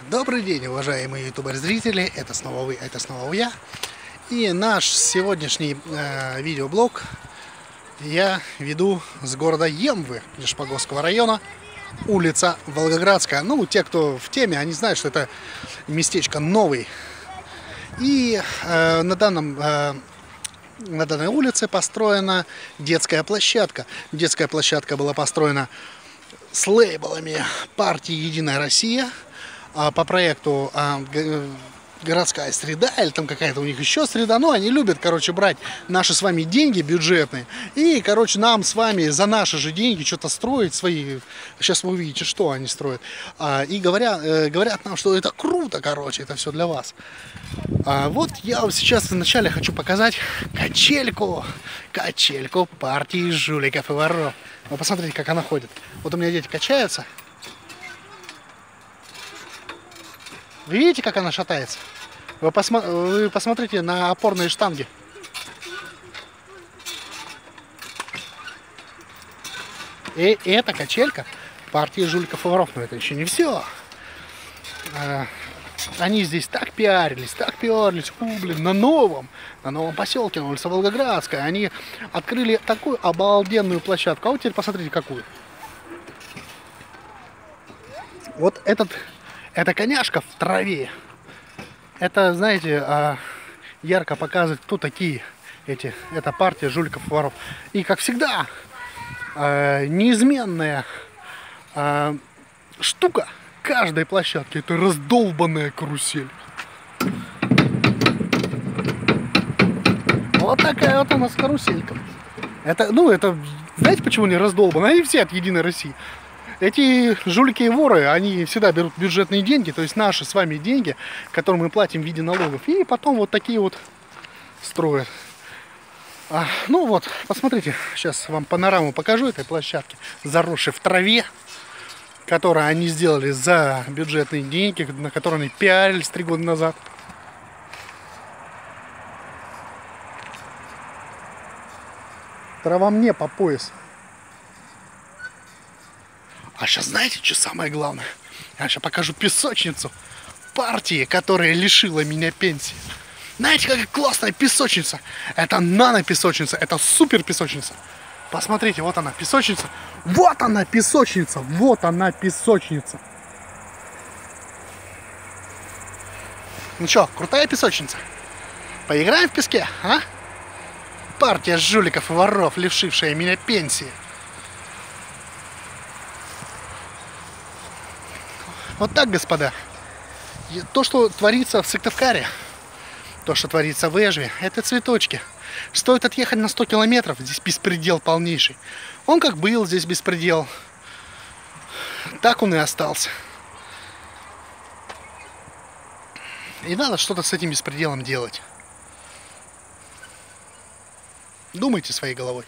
Добрый день, уважаемые ютубер-зрители, это снова вы, это снова я. И наш сегодняшний видеоблог я веду с города Емвы, Нижегородского района, улица Волгоградская. Ну, те, кто в теме, они знают, что это местечко Новый. И на данной улице построена детская площадка. Детская площадка была построена с лейблами партии «Единая Россия», по проекту городская среда, или там какая-то у них еще среда. Ну, они любят, короче, брать наши с вами деньги бюджетные и, короче, нам с вами за наши же деньги что-то строить свои. Сейчас вы увидите, что они строят. И говорят нам, что это круто, короче, это все для вас. Вот я вам сейчас вначале хочу показать качельку партии жуликов и воров. Вы посмотрите, как она ходит. Вот у меня дети качаются. Вы видите, как она шатается? Вы посмотрите на опорные штанги. И это качелька партии жуликов и воров. Но это еще не все. Они здесь так пиарились. На новом поселке, на улице Волгоградская. Они открыли такую обалденную площадку. А вот теперь посмотрите, какую. Вот эта коняшка в траве. Это, знаете, ярко показывает, кто такие эта партия жуликов и воров. И, как всегда, неизменная штука каждой площадки — это раздолбанная карусель. Вот такая вот у нас каруселька. Это, знаете, почему не раздолбана? Они все от «Единой России». Эти жулики и воры, они всегда берут бюджетные деньги, то есть наши с вами деньги, которые мы платим в виде налогов, и потом вот такие вот строят. Ну вот, посмотрите, сейчас вам панораму покажу этой площадки, заросшей в траве, которую они сделали за бюджетные деньги, на которые они пиарились 3 года назад. Трава мне по пояс. А сейчас знаете, что самое главное? Я сейчас покажу песочницу партии, которая лишила меня пенсии. Знаете, какая классная песочница? Это нано-песочница, это супер-песочница. Посмотрите, вот она, песочница. Вот она, песочница. Вот она, песочница. Ну что, крутая песочница? Поиграем в песке, а? Партия жуликов и воров, лишившая меня пенсии. Вот так, господа. То, что творится в Сыктывкаре, то, что творится в Эжве, это цветочки. Стоит отъехать на 100 километров, здесь беспредел полнейший. Он как был здесь беспредел, так он и остался. И надо что-то с этим беспределом делать. Думайте своей головой.